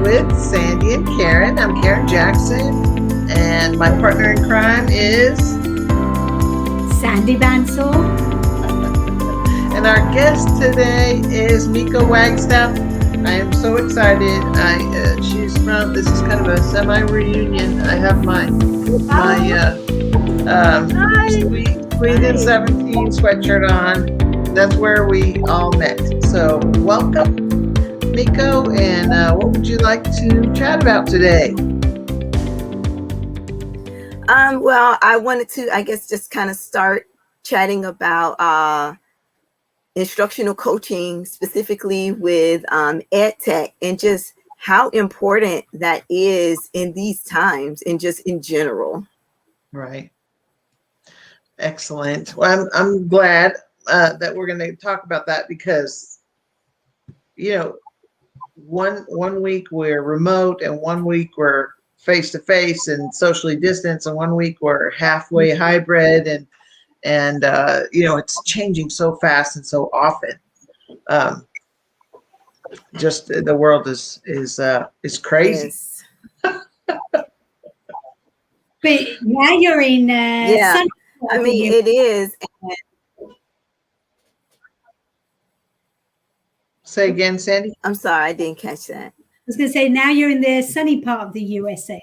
with Sandy and Karen. I'm Karen Jackson, and my partner in crime is Sandy Bansal. And our guest today is Miko Wagstaff. I am so excited. This is kind of a semi-reunion. I have my Sweden 17 sweatshirt on. That's where we all met. So welcome, Miko, and what would you like to chat about today? Well, I wanted to, just kind of start chatting about instructional coaching, specifically with ed tech, and just how important that is in these times and just in general. Right. Excellent. Well, I'm glad that we're going to talk about that because, one week we're remote and 1 week we're face-to-face and socially distanced, and 1 week we're halfway hybrid, and it's changing so fast and so often. Just the world is crazy. Yes. But now you're in it is. Say again, Sandy. I'm sorry, I didn't catch that. I was going to say, now you're in the sunny part of the USA.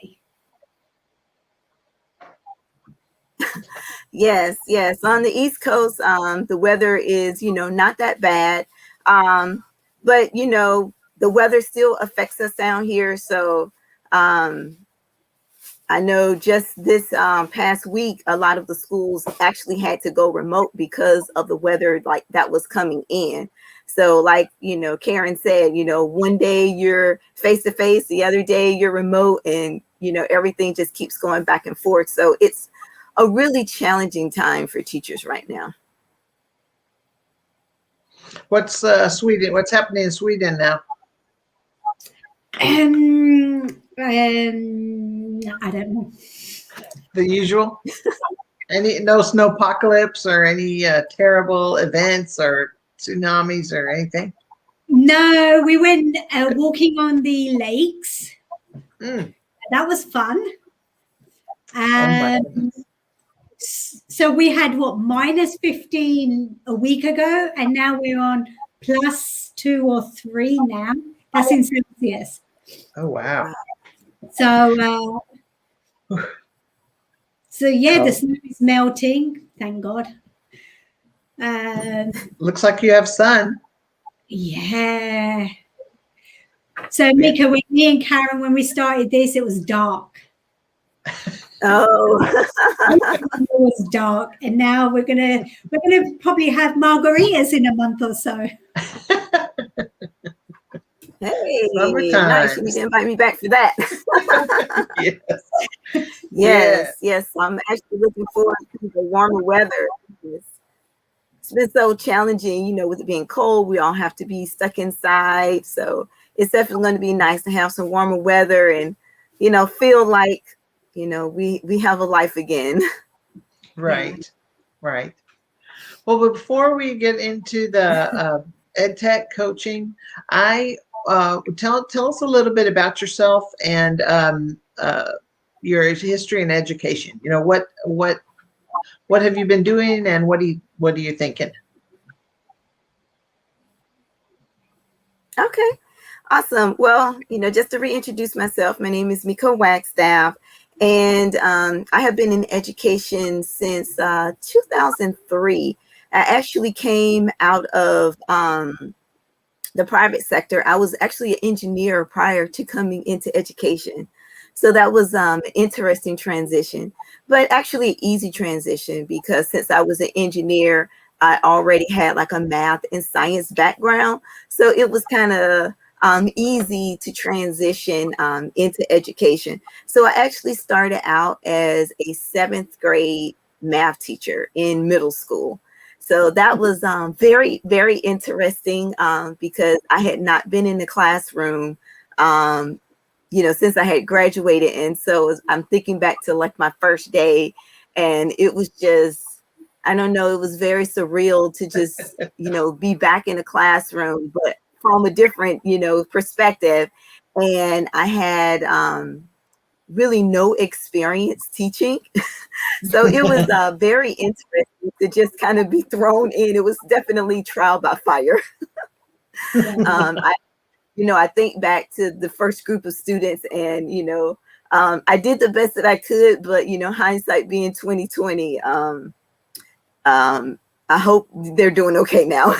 Yes. On the East Coast, the weather is, not that bad. But, the weather still affects us down here. So I know just this past week, a lot of the schools actually had to go remote because of the weather that was coming in. So Karen said, one day you're face-to-face, the other day you're remote, and, everything just keeps going back and forth. So it's a really challenging time for teachers right now. What's Sweden? What's happening in Sweden now? I don't know. The usual? No snowpocalypse or any terrible events or tsunamis or anything? No, we went walking on the lakes. That was fun. So we had -15 a week ago, and now we're on +2 or 3 now. That's in Celsius. Oh wow! So the snow is melting. Thank God. Looks like you have sun. Yeah. So Mika, with me and Karen, when we started this, it was dark. Oh, it was dark, and now we're gonna probably have margaritas in a month or so. Hey, nice! You need to invite me back for that. Yes. I'm actually looking forward to the warmer weather. It's been so challenging, with it being cold. We all have to be stuck inside, so it's definitely going to be nice to have some warmer weather and, feel like, we have a life again. Right. Well, before we get into the ed tech coaching, I tell us a little bit about yourself and your history in education. What have you been doing, and what are you thinking? Okay, awesome. Well, just to reintroduce myself, my name is Miko Wagstaff, and I have been in education since 2003. I actually came out of the private sector. I was actually an engineer prior to coming into education. So that was an interesting transition, but actually an easy transition because since I was an engineer, I already had a math and science background. So it was kind of easy to transition into education. So I actually started out as a 7th grade math teacher in middle school. So that was very, very interesting because I had not been in the classroom since I had graduated. And so I'm thinking back to my first day, and it was just, I don't know, it was very surreal to just, be back in the classroom, but from a different, perspective. and I had really no experience teaching. So it was very interesting to just kind of be thrown in. It was definitely trial by fire. I, I think back to the first group of students, and I did the best that I could, but hindsight being 2020, I hope they're doing okay now.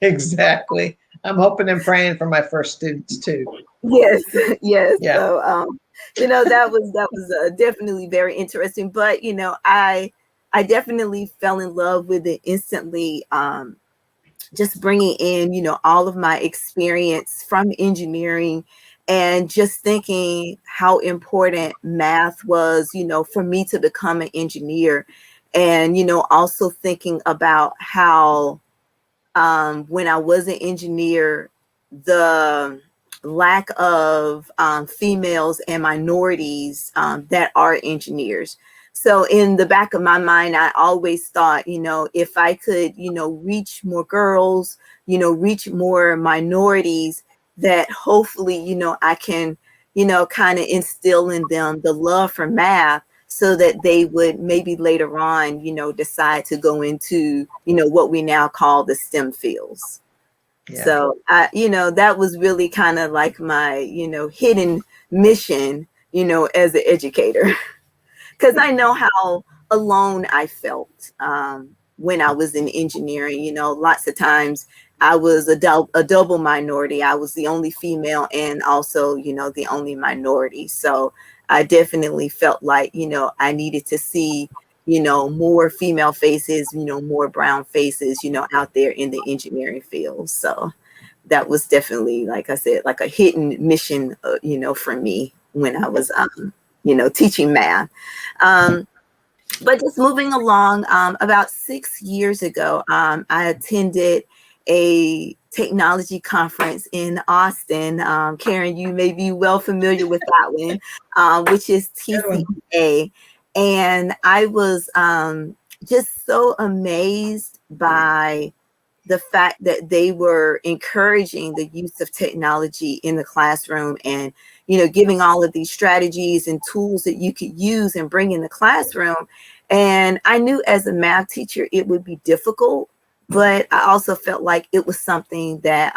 Exactly. I'm hoping and praying for my first students too. Yes, yes. Yeah. So, that was definitely very interesting. But I definitely fell in love with it instantly. Just bringing in, all of my experience from engineering, and just thinking how important math was, for me to become an engineer, and also thinking about how when I was an engineer, the lack of females and minorities that are engineers. So in the back of my mind, I always thought, if I could, reach more girls, reach more minorities, that hopefully, I can, kind of instill in them the love for math, so that they would maybe later on, decide to go into, what we now call the STEM fields. Yeah. So that was really kind of like my, hidden mission, as an educator, because I know how alone I felt when I was in engineering. Lots of times I was a double minority. I was the only female, and also, the only minority. So I definitely felt like, I needed to see, more female faces, more brown faces, out there in the engineering field. So that was definitely, like I said, like a hidden mission, for me when I was, teaching math. But just moving along, about 6 years ago, I attended a technology conference in Austin. Karen, you may be well familiar with that one, which is TCA. And I was just so amazed by the fact that they were encouraging the use of technology in the classroom, and giving all of these strategies and tools that you could use and bring in the classroom. And I knew as a math teacher it would be difficult, but I also felt like it was something that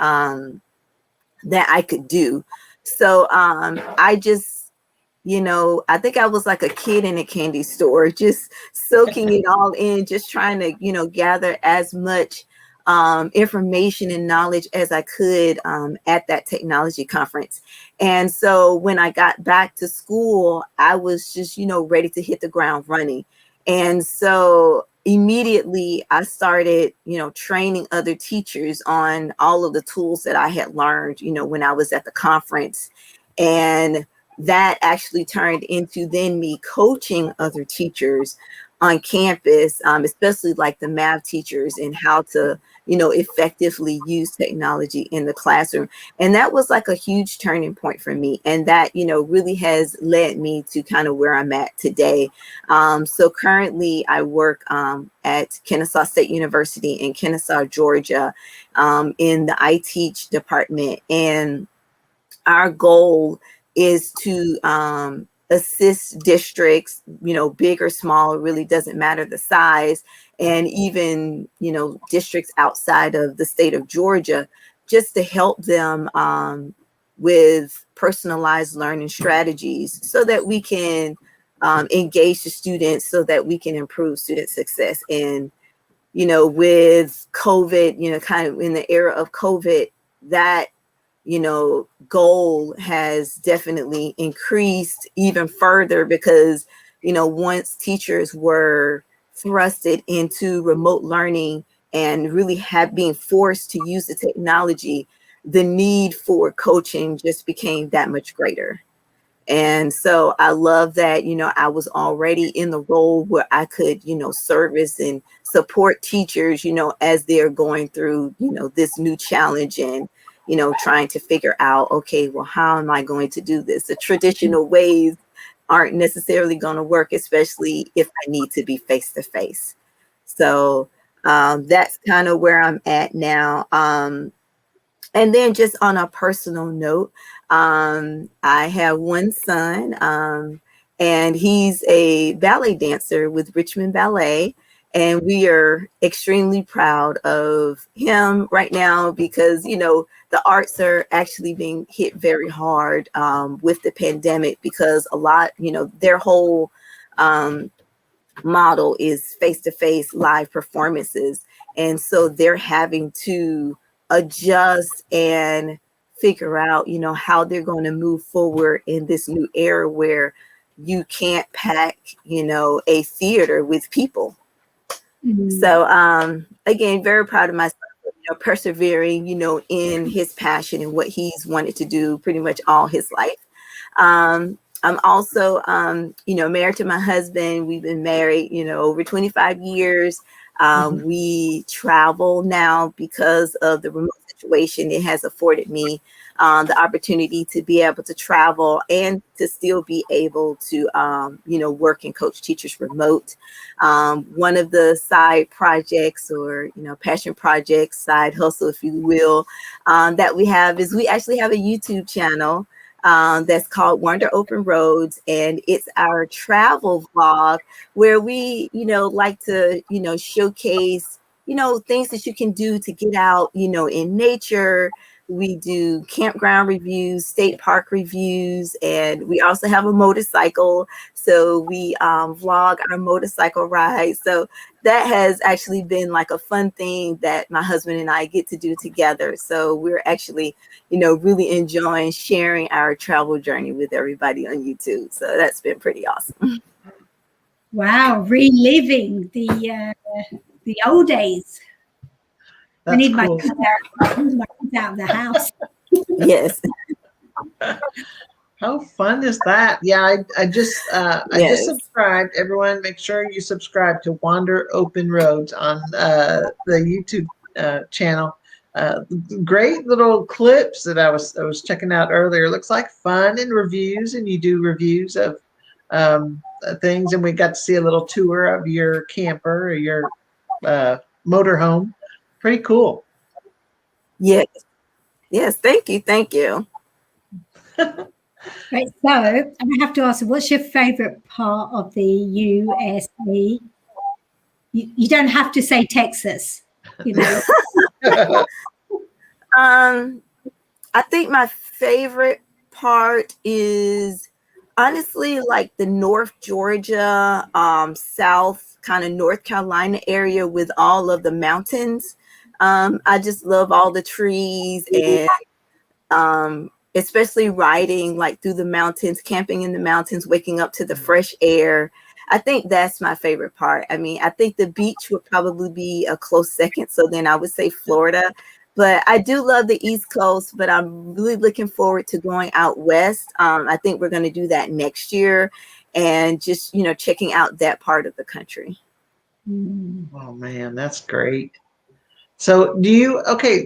that I could do. So I just, I think I was like a kid in a candy store, just soaking it all in, just trying to, gather as much information and knowledge as I could at that technology conference. And so when I got back to school, I was just, ready to hit the ground running. And so immediately I started, training other teachers on all of the tools that I had learned, when I was at the conference. And that actually turned into then me coaching other teachers on campus, especially like the math teachers, and how to, effectively use technology in the classroom. And that was like a huge turning point for me. And that, really has led me to kind of where I'm at today. So currently I work at Kennesaw State University in Kennesaw, Georgia, in the iTeach department. And our goal is to assist districts, big or small, it really doesn't matter the size, and even, districts outside of the state of Georgia, just to help them with personalized learning strategies, so that we can engage the students, so that we can improve student success. And, with COVID, kind of in the era of COVID, that goal has definitely increased even further, because, once teachers were thrusted into remote learning and really had being forced to use the technology, the need for coaching just became that much greater. And so I love that, I was already in the role where I could, service and support teachers, as they're going through, this new challenge, and, trying to figure out, okay, well, how am I going to do this? The traditional ways aren't necessarily going to work, especially if I need to be face to face. So that's kind of where I'm at now. And then just on a personal note, I have one son, and he's a ballet dancer with Richmond Ballet. And we are extremely proud of him right now because, the arts are actually being hit very hard with the pandemic because a lot, their whole model is face-to-face live performances. And so they're having to adjust and figure out, how they're going to move forward in this new era where you can't pack, a theater with people. So again, very proud of myself, persevering, in his passion and what he's wanted to do pretty much all his life. I'm also, married to my husband. We've been married, over 25 years. We travel now because of the remote situation. It has afforded me the opportunity to be able to travel and to still be able to, work and coach teachers remote. One of the side projects or, passion projects, side hustle, if you will, that we have is we actually have a YouTube channel that's called Wander Open Roads, and it's our travel vlog where we, like to, showcase, things that you can do to get out, in nature. We do campground reviews, state park reviews, and we also have a motorcycle. So we vlog our motorcycle rides. So that has actually been like a fun thing that my husband and I get to do together. So we're actually, really enjoying sharing our travel journey with everybody on YouTube. So that's been pretty awesome. Wow, reliving the old days. That's I need my cool. kids out of the house. Yes. How fun is that? Yeah, I just Yes. subscribed. Everyone, make sure you subscribe to Wander Open Roads on the YouTube channel. Great little clips that I was checking out earlier. Looks like fun and reviews, and you do reviews of things, and we got to see a little tour of your camper or your motorhome. Pretty cool. Yes. Yes. Thank you. Thank you. Right, so I have to ask, what's your favorite part of the USA? You don't have to say Texas, I think my favorite part is honestly like the North Georgia, South kind of North Carolina area with all of the mountains. I just love all the trees and especially riding like through the mountains, camping in the mountains, waking up to the fresh air. I think that's my favorite part. I mean, I think the beach would probably be a close second. So then I would say Florida. But I do love the East Coast, but I'm really looking forward to going out west. I think we're going to do that next year and just, checking out that part of the country. Oh man, that's great. So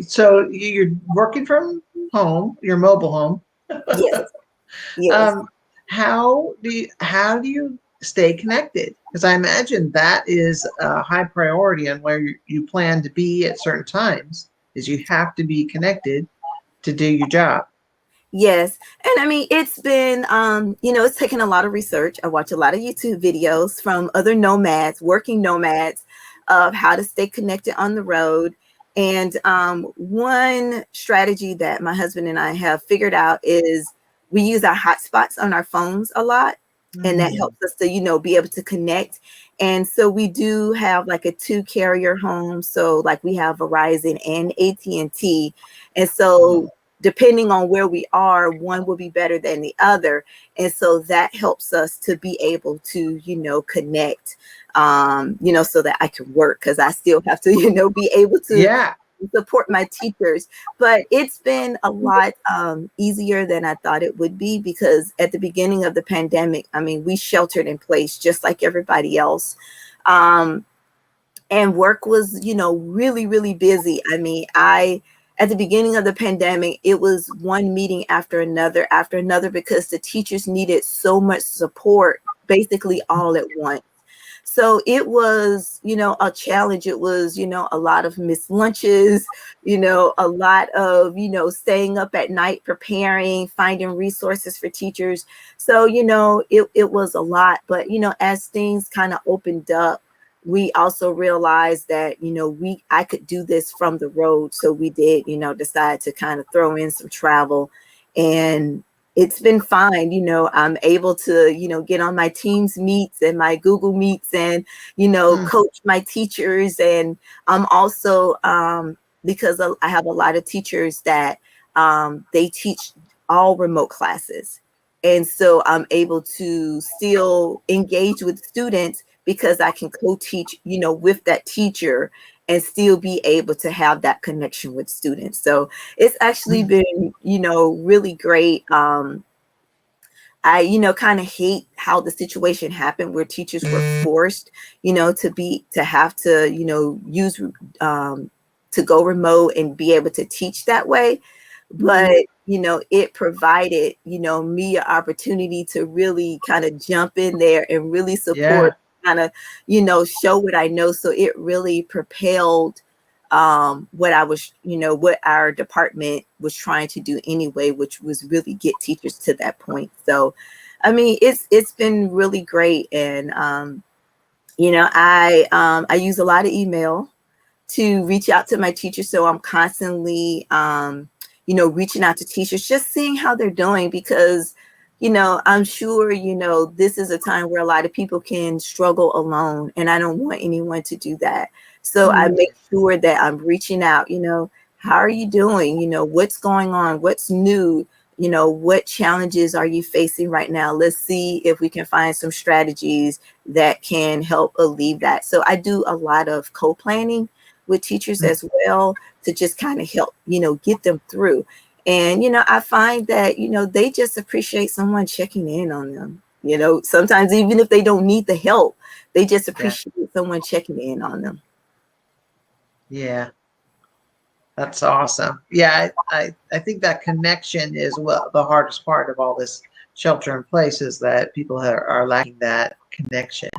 so you're working from home, your mobile home. Yes. Yes. How do you stay connected? Because I imagine that is a high priority on where you plan to be at certain times, is you have to be connected to do your job. Yes. And I mean, it's been, it's taken a lot of research. I watch a lot of YouTube videos from other nomads, working nomads, of how to stay connected on the road. And one strategy that my husband and I have figured out is we use our hotspots on our phones a lot. And that helps us to, be able to connect. And so we do have like a 2-carrier home. So like we have Verizon and AT&T. And so depending on where we are, one will be better than the other. And so that helps us to be able to, connect, so that I can work because I still have to, be able to support my teachers. But it's been a lot easier than I thought it would be because at the beginning of the pandemic, I mean, we sheltered in place just like everybody else. And work was, really, really busy. I mean, at the beginning of the pandemic, it was one meeting after another because the teachers needed so much support basically all at once. So it was, a challenge. It was, a lot of missed lunches, a lot of, staying up at night, preparing, finding resources for teachers. So, it was a lot. But, as things kind of opened up, we also realized that, I could do this from the road. So we did, decide to kind of throw in some travel, and it's been fine. I'm able to, get on my Teams meets and my Google meets and, coach my teachers. And I'm also, because I have a lot of teachers that they teach all remote classes. And so I'm able to still engage with students because I can co-teach, with that teacher and still be able to have that connection with students. So it's actually been, really great. I, kind of hate how the situation happened where teachers were forced, to have to, use, to go remote and be able to teach that way. But, it provided, me an opportunity to really kind of jump in there and really support, kind of, show what I know. So it really propelled what I was, what our department was trying to do anyway, which was really get teachers to that point. So, I mean, it's been really great. And, I use a lot of email to reach out to my teachers. So I'm constantly, reaching out to teachers, just seeing how they're doing, because, I'm sure, this is a time where a lot of people can struggle alone, and I don't want anyone to do that. So I make sure that I'm reaching out, how are you doing? What's going on? What's new? What challenges are you facing right now? Let's see if we can find some strategies that can help alleviate that. So I do a lot of co-planning with teachers as well to just kind of help, get them through. And, I find that, they just appreciate someone checking in on them. Sometimes even if they don't need the help, they just appreciate someone checking in on them. Yeah. That's awesome. Yeah, I think that connection is the hardest part of all this shelter in place, is that people are lacking that connection.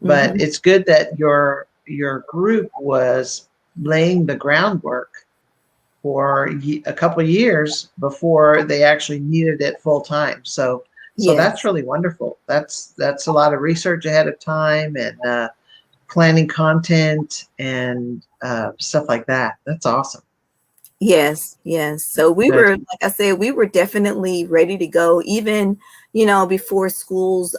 But it's good that your group was laying the groundwork for a couple of years before they actually needed it full time. So that's really wonderful. That's a lot of research ahead of time, and planning content and stuff like that. That's awesome. Yes. So we were, like I said, we were definitely ready to go. Even, before schools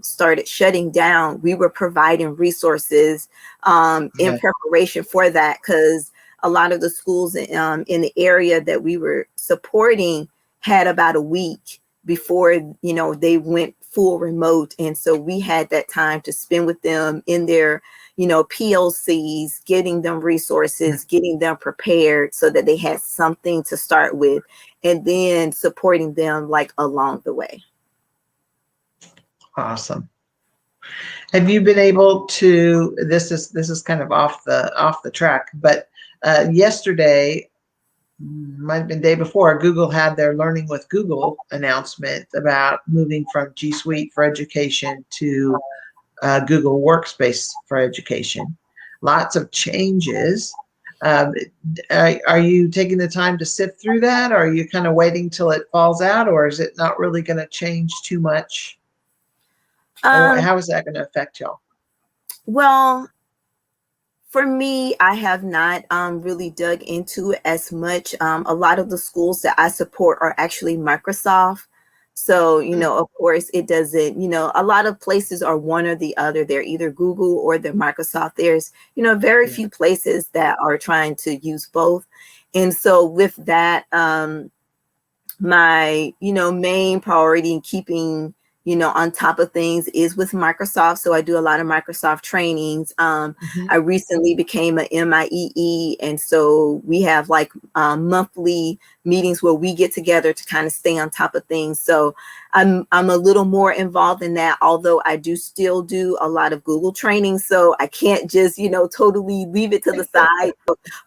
started shutting down, we were providing resources in preparation for that, because a lot of the schools in the area that we were supporting had about a week before, they went full remote. And so we had that time to spend with them in their, PLCs, getting them resources, getting them prepared so that they had something to start with, and then supporting them like along the way. Awesome. Have you been able to, this is kind of off the track, but yesterday, might have been the day before, Google had their Learning with Google announcement about moving from G Suite for Education to Google Workspace for Education. Lots of changes. Are you taking the time to sift through that? Or are you kind of waiting till it falls out? Or is it not really going to change too much? How is that going to affect y'all? Well, for me, I have not really dug into it as much. A lot of the schools that I support are actually Microsoft. So, of course, it doesn't, a lot of places are one or the other. They're either Google or they're Microsoft. There's, very few places that are trying to use both. And so with that, my, main priority in keeping, on top of things is with Microsoft. So I do a lot of Microsoft trainings. I recently became an MIEE. And so we have like monthly meetings where we get together to kind of stay on top of things. So I'm a little more involved in that, although I do still do a lot of Google training. So I can't just, totally leave it to the side.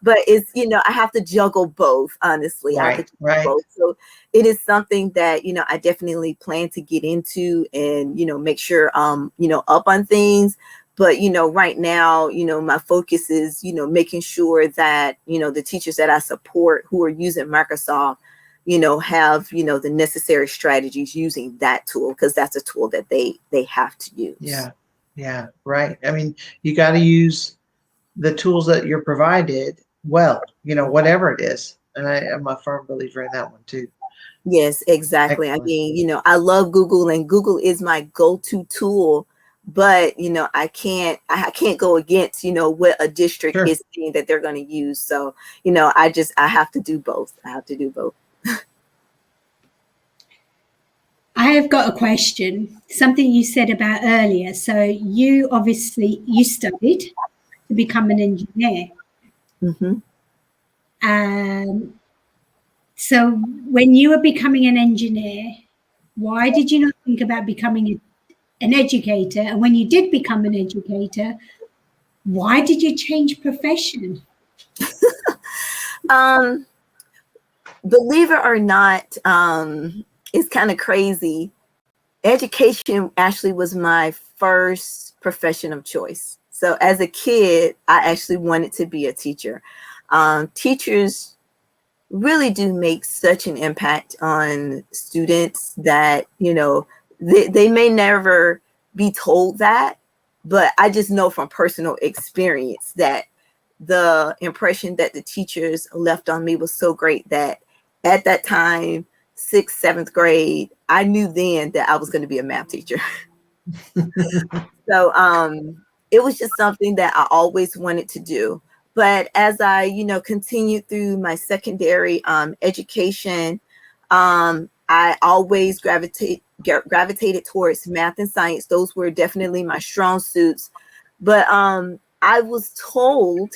But it's, I have to juggle both, honestly. I have to juggle both. So it is something that, I definitely plan to get into and, make sure, up on things. But, right now, my focus is, making sure that, the teachers that I support who are using Microsoft, have, the necessary strategies using that tool, because that's a tool that they have to use. Yeah. Yeah. Right. I mean, you got to use the tools that you're provided well, whatever it is. And I am a firm believer in that one too. Yes, exactly. Excellent. I mean, I love Google, and Google is my go-to tool, but I can't go against, what a district Sure. is saying that they're going to use. So, I have to do both. I have to do both. I have got a question, something you said about earlier. So you studied to become an engineer. Mm-hmm. So when you were becoming an engineer, why did you not think about becoming an educator? And when you did become an educator, why did you change profession? Believe it or not, it's kind of crazy. Education actually was my first profession of choice. So as a kid, I actually wanted to be a teacher. Teachers really do make such an impact on students that, they may never be told that, but I just know from personal experience that the impression that the teachers left on me was so great that at that time, 6th, 7th grade, I knew then that I was going to be a math teacher. So it was just something that I always wanted to do. But as I, continued through my secondary education, I always gravitated towards math and science. Those were definitely my strong suits. But I was told,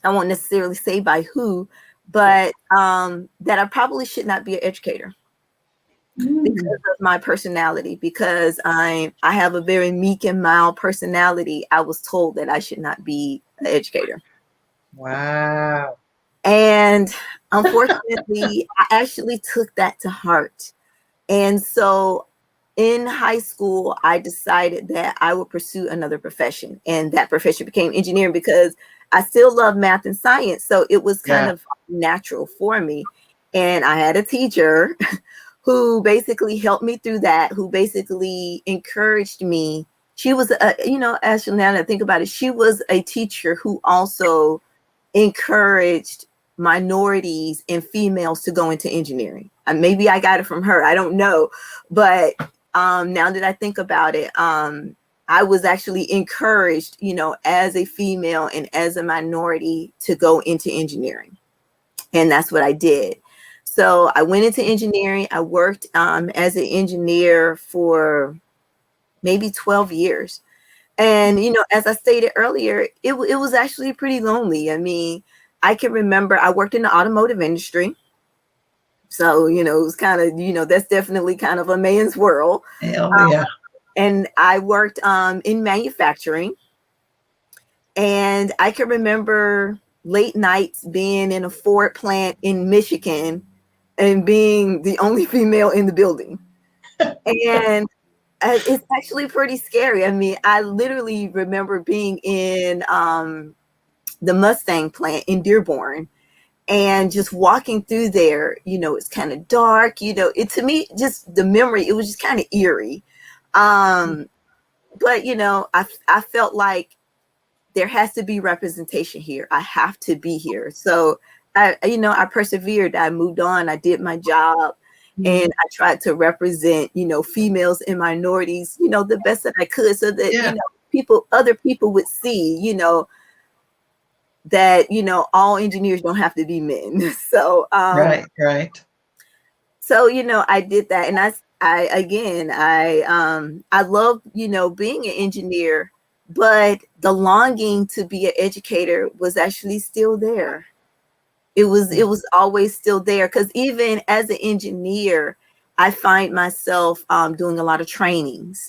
I won't necessarily say by who, but that I probably should not be an educator because of my personality, because I have a very meek and mild personality. I was told that I should not be an educator. Wow. And unfortunately, I actually took that to heart. And so in high school, I decided that I would pursue another profession. And that profession became engineering because I still love math and science. So it was kind of natural for me. And I had a teacher who basically helped me through that, who basically encouraged me. She was, actually, now that I think about it, she was a teacher who also encouraged minorities and females to go into engineering. Maybe I got it from her, I don't know. But now that I think about it, I was actually encouraged, as a female and as a minority to go into engineering. And that's what I did. So I went into engineering. I worked as an engineer for maybe 12 years. And, as I stated earlier, it was actually pretty lonely. I mean, I can remember I worked in the automotive industry. So, it was kind of, that's definitely kind of a man's world. Yeah. And I worked in manufacturing. And I can remember late nights being in a Ford plant in Michigan and being the only female in the building. And it's actually pretty scary. I mean, I literally remember being in the Mustang plant in Dearborn and just walking through there, it's kind of dark, it, to me, just the memory, it was just kind of eerie. But, I felt like there has to be representation here. I have to be here. So I persevered. I moved on. I did my job. And I tried to represent, females and minorities, the best that I could, so that, other people would see, that, all engineers don't have to be men. So, right. So, I did that. And I love, being an engineer, but the longing to be an educator was actually still there. It was always still there, because even as an engineer, I find myself doing a lot of trainings,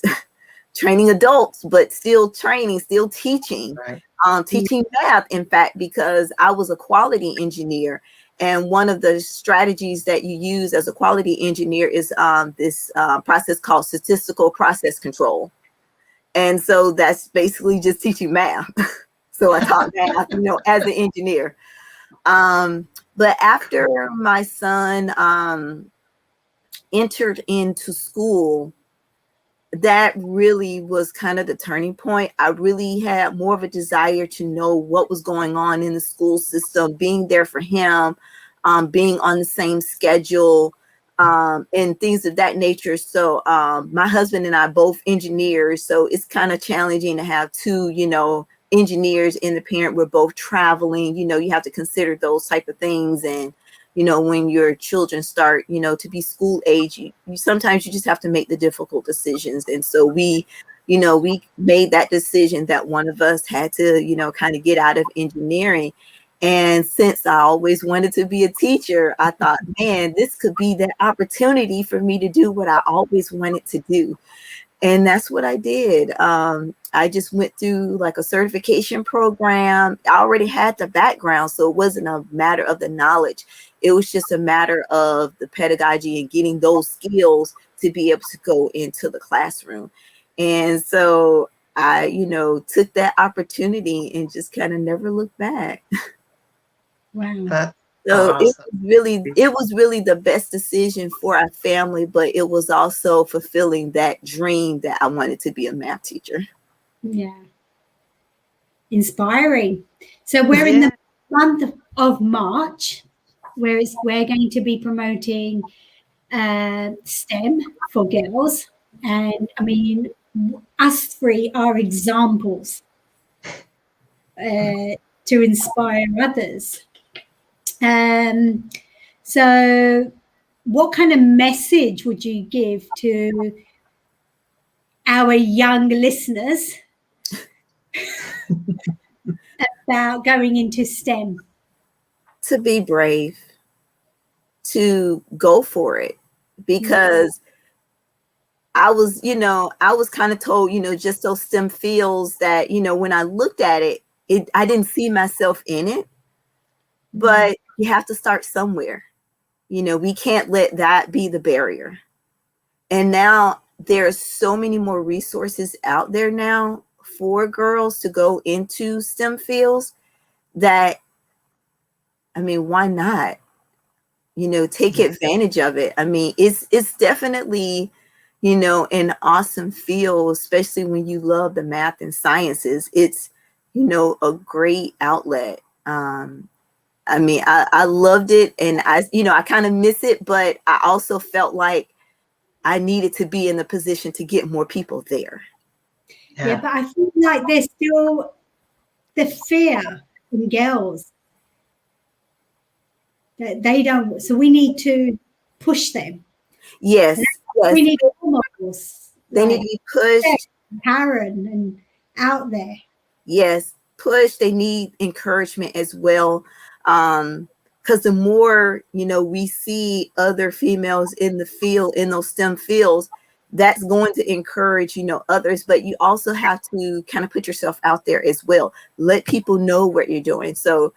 training adults, but still training, still teaching, Right. teaching math, in fact, because I was a quality engineer. And one of the strategies that you use as a quality engineer is this process called statistical process control. And so that's basically just teaching math. So I taught math, as an engineer. But after my son entered into school, that really was kind of the turning point. I really had more of a desire to know what was going on in the school system, being there for him, being on the same schedule, and things of that nature. So my husband and I both engineers, so it's kind of challenging to have two, engineers and the parent. We're both traveling. You have to consider those type of things. And when your children start, to be school age, you sometimes you just have to make the difficult decisions. And so we made that decision that one of us had to, kind of get out of engineering. And since I always wanted to be a teacher, I thought, man, this could be the opportunity for me to do what I always wanted to do. And that's what I did. I just went through like a certification program. I already had the background, so it wasn't a matter of the knowledge. It was just a matter of the pedagogy and getting those skills to be able to go into the classroom. And so I, took that opportunity and just kind of never looked back. Wow. That's So awesome. it was really the best decision for our family, but it was also fulfilling that dream that I wanted to be a math teacher. Yeah. Inspiring. So we're in the month of March, we're going to be promoting STEM for girls. And I mean, us three are examples to inspire others. So what kind of message would you give to our young listeners about going into STEM? To be brave, to go for it, because I was kind of told, just those STEM fields that, when I looked at it, I didn't see myself in it, but you have to start somewhere. We can't let that be the barrier. And now there's so many more resources out there now for girls to go into STEM fields that, I mean, why not? Take advantage of it. I mean, it's definitely, an awesome field, especially when you love the math and sciences. It's, a great outlet. I mean, I loved it, and I kind of miss it, but I also felt like I needed to be in the position to get more people there. Yeah, but I feel like there's still the fear in girls that they don't. So we need to push them. Yes. We need role models. They need to be pushed. Karen and out there. Yes, push. They need encouragement as well. Because the more, we see other females in the field, in those STEM fields, that's going to encourage, others. But you also have to kind of put yourself out there as well. Let people know what you're doing. So,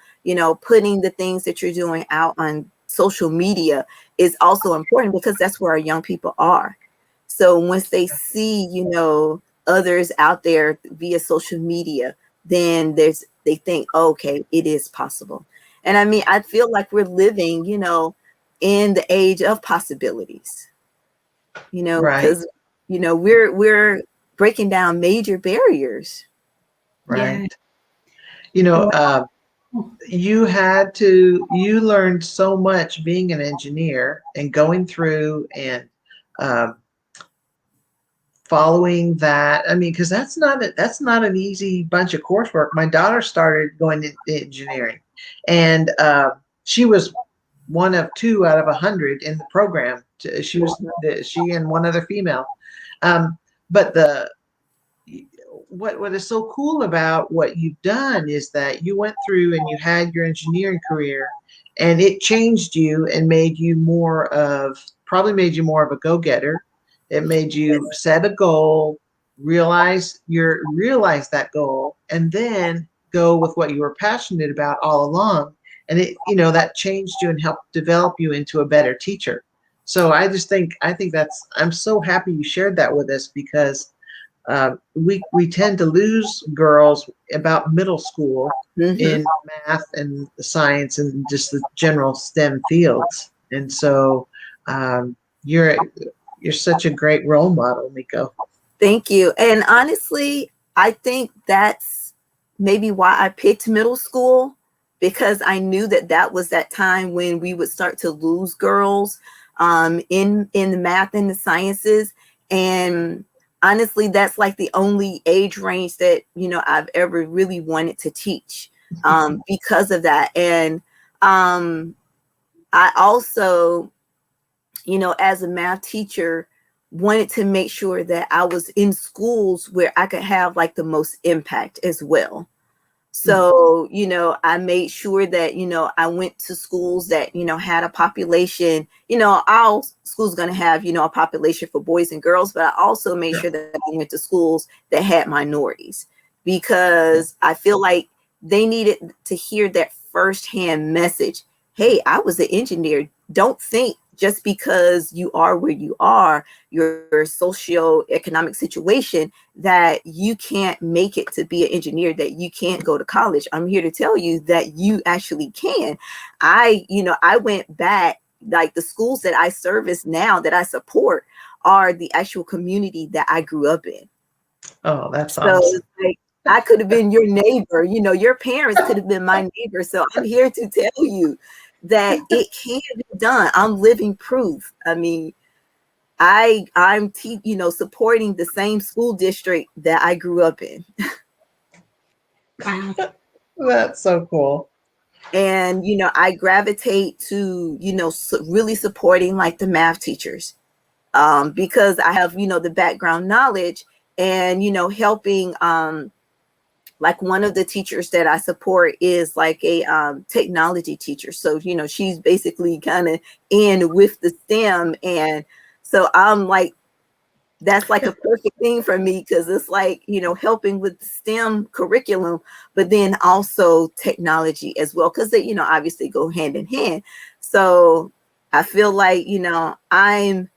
putting the things that you're doing out on social media is also important, because that's where our young people are. So once they see, others out there via social media, then they think, oh, okay, it is possible. And I mean, I feel like we're living, in the age of possibilities, because, we're breaking down major barriers. Right. Yeah. You learned so much being an engineer and going through and following that. I mean, because that's not an easy bunch of coursework. My daughter started going into engineering, and she was one of 2 out of 100 in the program. She and one other female. But what is so cool about what you've done is that you went through and you had your engineering career, and it changed you and made you more of probably made you more of a go-getter. It made you set a goal, realize that goal, and then go with what you were passionate about all along. And it, that changed you and helped develop you into a better teacher. So I think I'm so happy you shared that with us, because we tend to lose girls about middle school Mm-hmm. in math and science and just the general STEM fields. And so um, you're such a great role model, Miko. Thank you. And honestly, I think that's maybe why I picked middle school, because I knew that that was that time when we would start to lose girls in the math and the sciences. And honestly, that's like the only age range that, I've ever really wanted to teach because of that. And I also, as a math teacher, wanted to make sure that I was in schools where I could have like the most impact as well. So, I made sure that, I went to schools that, had a population, all schools going to have, a population for boys and girls, but I also made Sure. sure that I went to schools that had minorities, because I feel like they needed to hear that firsthand message. Hey, I was an engineer. Don't think just because you are where you are, your socioeconomic situation, that you can't make it to be an engineer, that you can't go to college. I'm here to tell you that you actually can. I went back, like the schools that I service now, that I support, are the actual community that I grew up in. Oh, that's So awesome. it's like, I could have been your neighbor, your parents could have been my neighbor. So I'm here to tell you that it can be done. I'm living proof. I mean, I'm supporting the same school district that I grew up in. Wow. That's so cool. And I gravitate to really supporting like the math teachers, because I have the background knowledge, and helping like one of the teachers that I support is like a technology teacher. So she's basically kind of in with the STEM, and so I'm like, that's like a perfect thing for me, because it's like, helping with the STEM curriculum, but then also technology as well, because they, obviously go hand in hand. So I feel like, I'm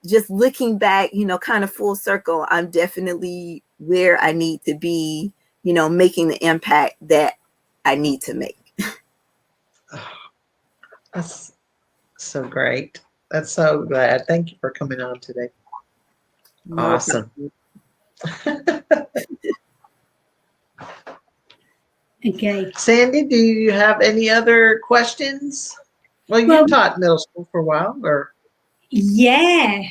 just looking back, kind of full circle. I'm definitely where I need to be, making the impact that I need to make. That's so great. That's so glad. Thank you for coming on today. No Awesome. problem. Okay. Sandy, do you have any other questions? Well, you Well, taught middle school for a while, or yeah.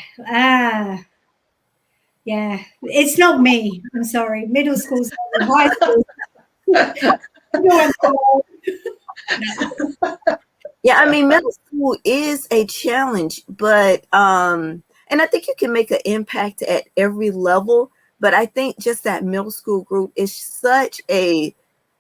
Yeah. It's not me. I'm sorry. Middle school's high school. No, I'm sorry. Yeah, I mean, middle school is a challenge, but and I think you can make an impact at every level. But I think just that middle school group is such a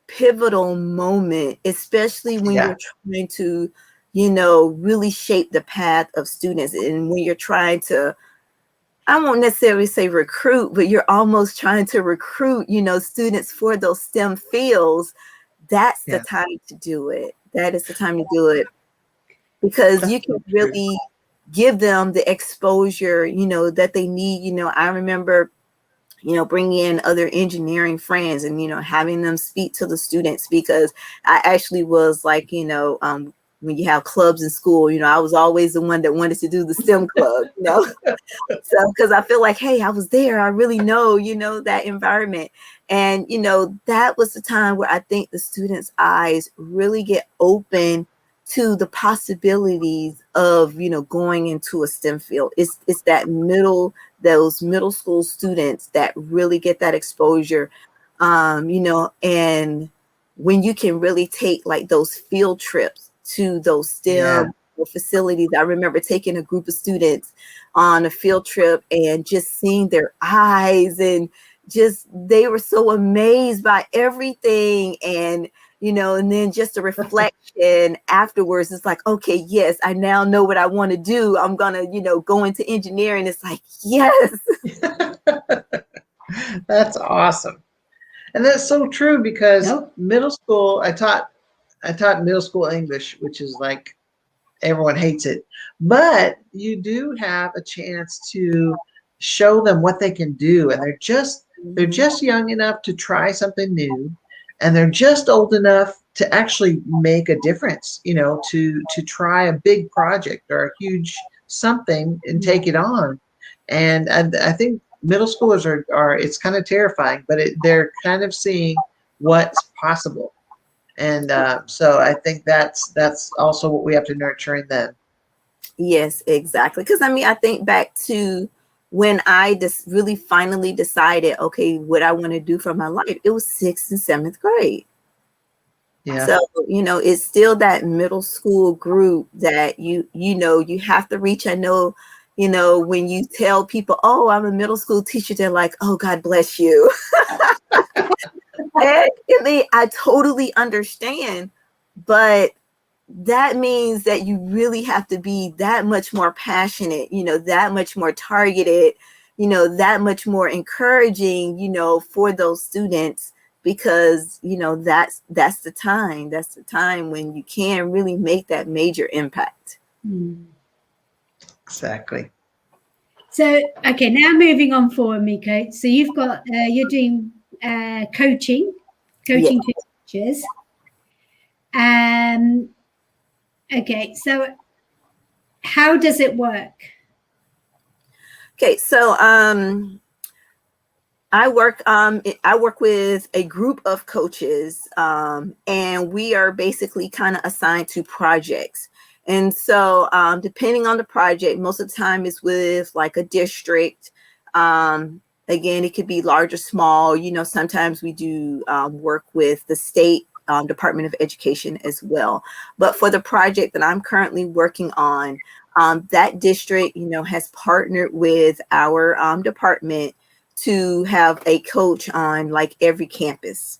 pivotal moment, especially when yeah, you're trying to, really shape the path of students, and when you're trying to, I won't necessarily say recruit, but you're almost trying to recruit, students for those STEM fields. That's the yeah, time to do it. That is the time to do it, because that's you can so true. really give them the exposure, that they need. I remember, bringing in other engineering friends, and, having them speak to the students, because I actually was like, when you have clubs in school, I was always the one that wanted to do the STEM club, So, because I feel like, hey, I was there, I really know, that environment. And, that was the time where I think the students' eyes really get open to the possibilities of, going into a STEM field. It's those middle school students that really get that exposure, and when you can really take like those field trips to those Yeah, STEM facilities. I remember taking a group of students on a field trip and just seeing their eyes, and just they were so amazed by everything. And and then just a reflection afterwards. It's like, okay, yes, I now know what I want to do. I'm going to, go into engineering. It's like, yes. That's awesome. And that's so true because Nope. middle school, I taught middle school English, which is like everyone hates it. But you do have a chance to show them what they can do. And they're just young enough to try something new. And they're just old enough to actually make a difference, to try a big project or a huge something and take it on. And I think middle schoolers are it's kind of terrifying, but they're kind of seeing what's possible. And so I think that's also what we have to nurture in them. Yes, exactly. Because I think back to when I just really finally decided, okay, what I want to do for my life. It was 6th and 7th grade. Yeah. So, it's still that middle school group that you have to reach. I know, when you tell people, oh, I'm a middle school teacher, they're like, oh, God bless you. And I totally understand, but that means that you really have to be that much more passionate, that much more targeted, that much more encouraging, for those students, because, that's the time when you can really make that major impact. Exactly. So, okay, now moving on forward, Miko. So you've got, you're doing coaching Yes. to teachers. Okay, so how does it work? Okay, so I work with a group of coaches, and we are basically kind of assigned to projects. And so depending on the project, most of the time it's with like a district. Again, it could be large or small. Sometimes we do work with the state Department of Education as well. But for the project that I'm currently working on, that district, has partnered with our department to have a coach on like every campus.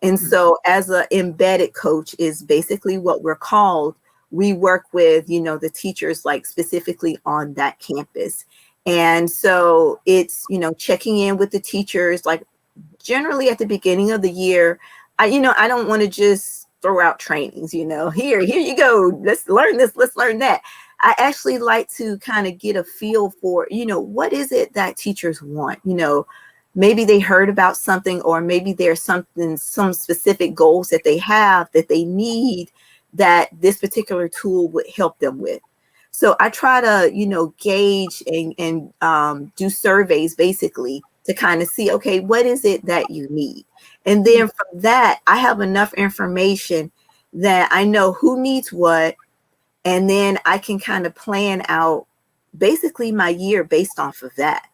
And so as an embedded coach is basically what we're called. We work with, the teachers like specifically on that campus. And so it's, checking in with the teachers, like generally at the beginning of the year. I don't want to just throw out trainings, here you go. Let's learn this. Let's learn that. I actually like to kind of get a feel for, what is it that teachers want? Maybe they heard about something, or maybe there's some specific goals that they have that they need that this particular tool would help them with. So I try to, gauge and do surveys basically to kind of see, okay, what is it that you need? And then from that, I have enough information that I know who needs what. And then I can kind of plan out basically my year based off of that.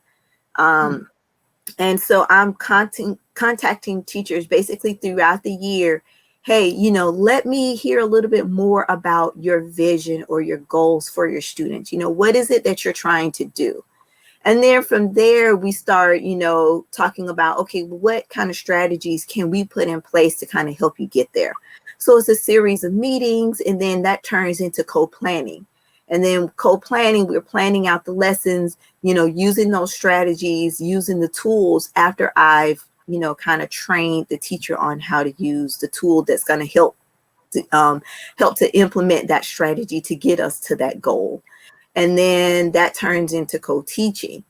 And so I'm contacting teachers basically throughout the year. Hey, let me hear a little bit more about your vision or your goals for your students. What is it that you're trying to do? And then from there, we start, talking about, okay, what kind of strategies can we put in place to kind of help you get there? So it's a series of meetings, and then that turns into co-planning. And then co-planning, we're planning out the lessons, using those strategies, using the tools after I've, kind of trained the teacher on how to use the tool that's going to help to implement that strategy to get us to that goal. And then that turns into co-teaching.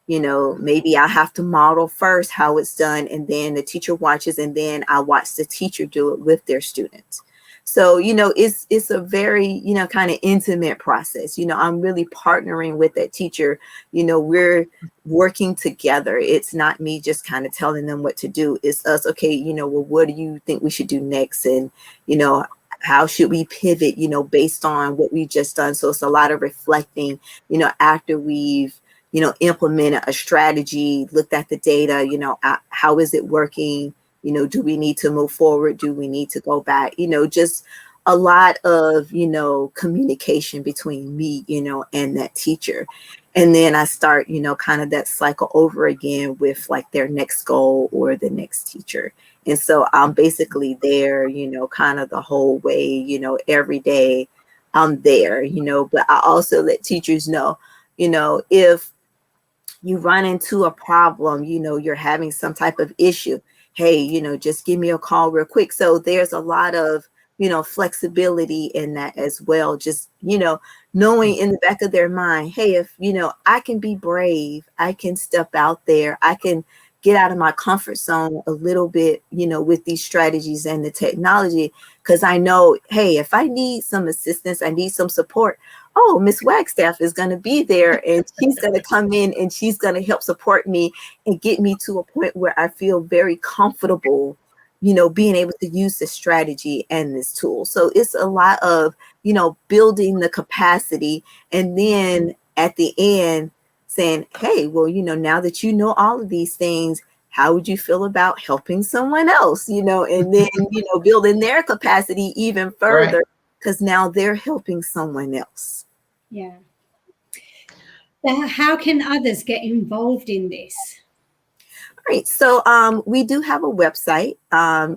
Maybe I have to model first how it's done, and then the teacher watches, and then I watch the teacher do it with their students. So, it's a very, kind of intimate process. I'm really partnering with that teacher. We're working together. It's not me just kind of telling them what to do. It's us. Okay, well, what do you think we should do next? And, how should we pivot, based on what we've just done? So it's a lot of reflecting, after we've, implemented a strategy, looked at the data, how is it working? Do we need to move forward? Do we need to go back? Just a lot of, communication between me, and that teacher. And then I start, kind of that cycle over again with like their next goal or the next teacher. And so I'm basically there, kind of the whole way, every day I'm there, but I also let teachers know, if you run into a problem, you're having some type of issue, hey, just give me a call real quick. So there's a lot of, flexibility in that as well. Just, knowing in the back of their mind, hey, if, I can be brave, I can step out there, I can get out of my comfort zone a little bit, with these strategies and the technology, because I know, hey, if I need some assistance, I need some support, oh, Miss Wagstaff is going to be there, and she's going to come in and she's going to help support me and get me to a point where I feel very comfortable, being able to use this strategy and this tool. So it's a lot of, building the capacity, and then at the end saying, hey, well, now that you know all of these things, how would you feel about helping someone else, and then, building their capacity even further, because now they're helping someone else. Yeah. So how can others get involved in this? Right. So we do have a website.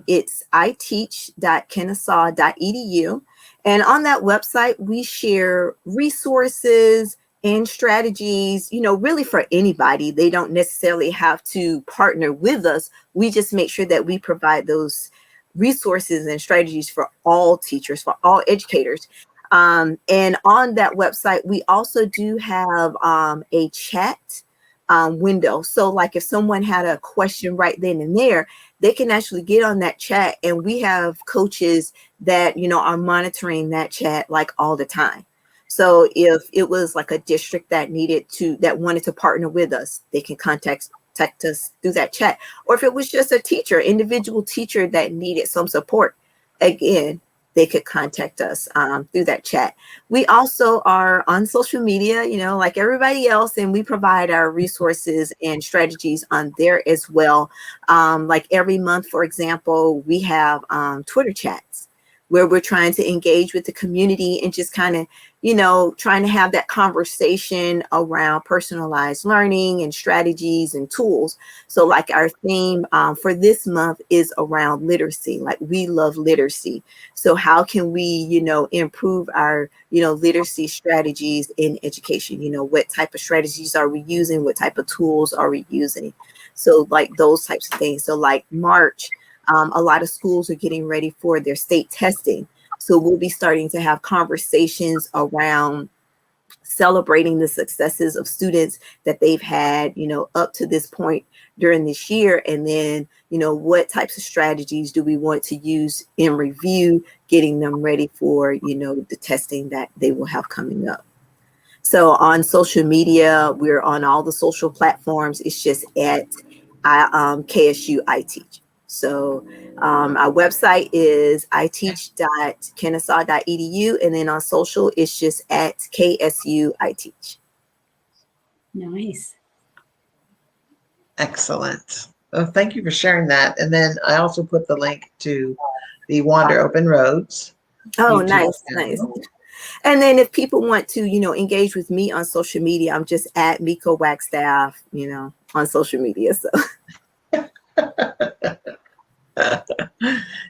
It's iTeach.kennesaw.edu. And on that website, we share resources and strategies, really for anybody. They don't necessarily have to partner with us. We just make sure that we provide those resources and strategies for all teachers, for all educators. And on that website, we also do have a chat window. So like if someone had a question right then and there, they can actually get on that chat, and we have coaches that, are monitoring that chat like all the time. So if it was like a district that wanted to partner with us, they can contact us through that chat. Or if it was just a teacher, individual teacher that needed some support, again, they could contact us through that chat. We also are on social media, like everybody else, and we provide our resources and strategies on there as well. Like every month, for example, we have Twitter chats where we're trying to engage with the community and just kind of, trying to have that conversation around personalized learning and strategies and tools. So like our theme for this month is around literacy. Like we love literacy. So how can we, improve our, literacy strategies in education? What type of strategies are we using? What type of tools are we using? So like those types of things. So like March, a lot of schools are getting ready for their state testing. So we'll be starting to have conversations around celebrating the successes of students that they've had, up to this point during this year. And then, what types of strategies do we want to use in review, getting them ready for, the testing that they will have coming up. So on social media, we're on all the social platforms. It's just at KSU iTeach. So our website is iteach.kennesaw.edu, and then on social, it's just at KSU iTeach. Nice. Excellent. Well, thank you for sharing that. And then I also put the link to the Wander Open Roads. Oh, nice. And then if people want to, engage with me on social media, I'm just at Miko Wagstaff, on social media. So.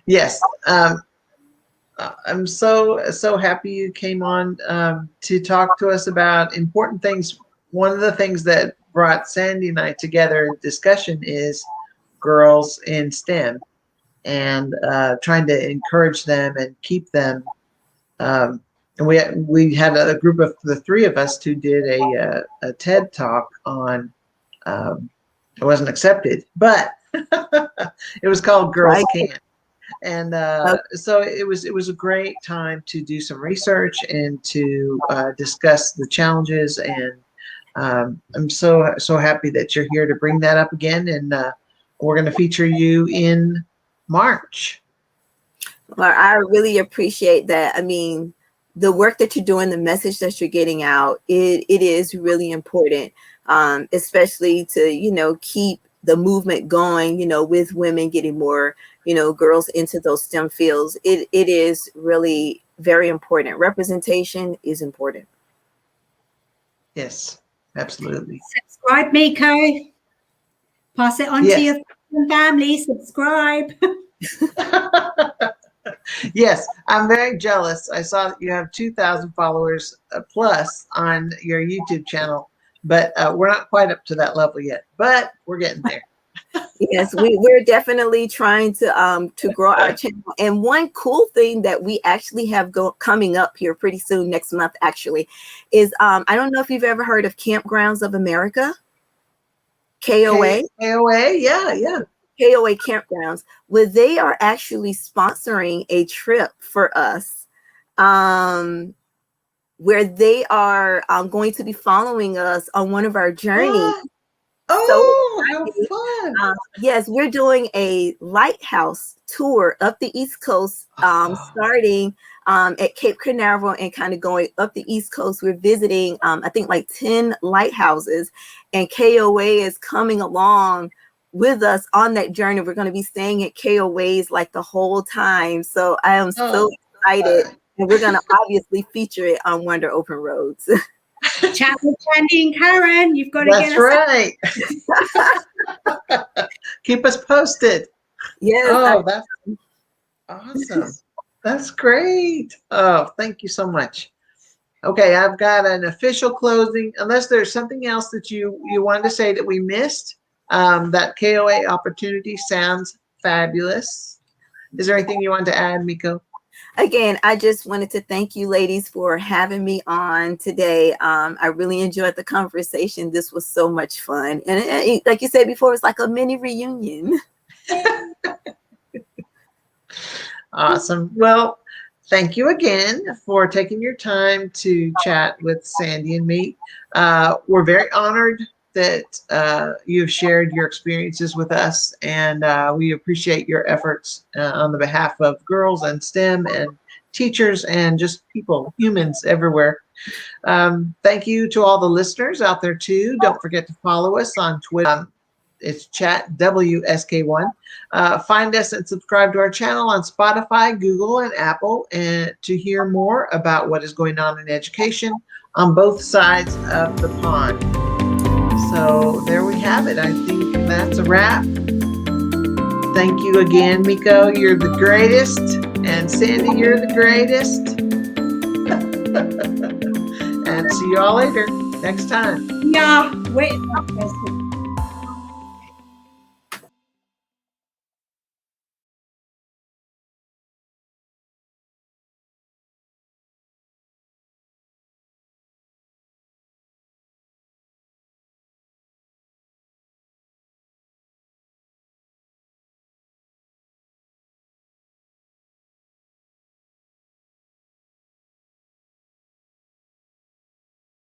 Yes. I'm so happy you came on to talk to us about important things. One of the things that brought Sandy and I together in discussion is girls in STEM, and trying to encourage them and keep them. And we had a group of the three of us who did a TED talk on. It wasn't accepted, but it was called Girls Can. And so it was a great time to do some research and to discuss the challenges. And I'm so happy that you're here to bring that up again. And we're going to feature you in March. Well, I really appreciate that. I mean, the work that you're doing, the message that you're getting out, it is really important, especially to, keep the movement going, with women getting more, girls into those STEM fields. It is really very important. Representation is important. Yes, absolutely. Subscribe, Miko. Pass it on to Yes. your family. Subscribe. Yes, I'm very jealous. I saw that you have 2,000 followers plus on your YouTube channel, but we're not quite up to that level yet, but we're getting there. Yes, we're definitely trying to grow our channel. And one cool thing that we actually have coming up here pretty soon, next month actually, is I don't know if you've ever heard of Campgrounds of America, KOA. KOA, yeah. KOA Campgrounds, where they are actually sponsoring a trip for us, where they are going to be following us on one of our journeys. Oh, how fun. Yes, we're doing a lighthouse tour up the East Coast, starting at Cape Canaveral and kind of going up the East Coast. We're visiting, I think, like 10 lighthouses, and KOA is coming along with us on that journey. We're going to be staying at KOA's like the whole time. So I am so excited, and we're going to obviously feature it on Wonder Open Roads. Chat with Candy and Karen. You've got to That's get us. right. Keep us posted. Yes. Oh, that's awesome. That's great. Oh, thank you so much. Okay, I've got an official closing. Unless there's something else that you wanted to say that we missed, that KOA opportunity sounds fabulous. Is there anything you wanted to add, Miko? Again, I just wanted to thank you ladies for having me on today. I really enjoyed the conversation. This was so much fun. And like you said before, it's like a mini reunion. Awesome. Well, thank you again for taking your time to chat with Sandy and me. We're very honored that you've shared your experiences with us, and we appreciate your efforts on the behalf of girls and STEM and teachers and just people, humans everywhere. Thank you to all the listeners out there too. Don't forget to follow us on Twitter. It's chat WSK1. Find us and subscribe to our channel on Spotify, Google, and Apple, and to hear more about what is going on in education on both sides of the pond. So there we have it. I think that's a wrap. Thank you again, Miko. You're the greatest. And Sandy, you're the greatest. And see you all later next time. Yeah, wait.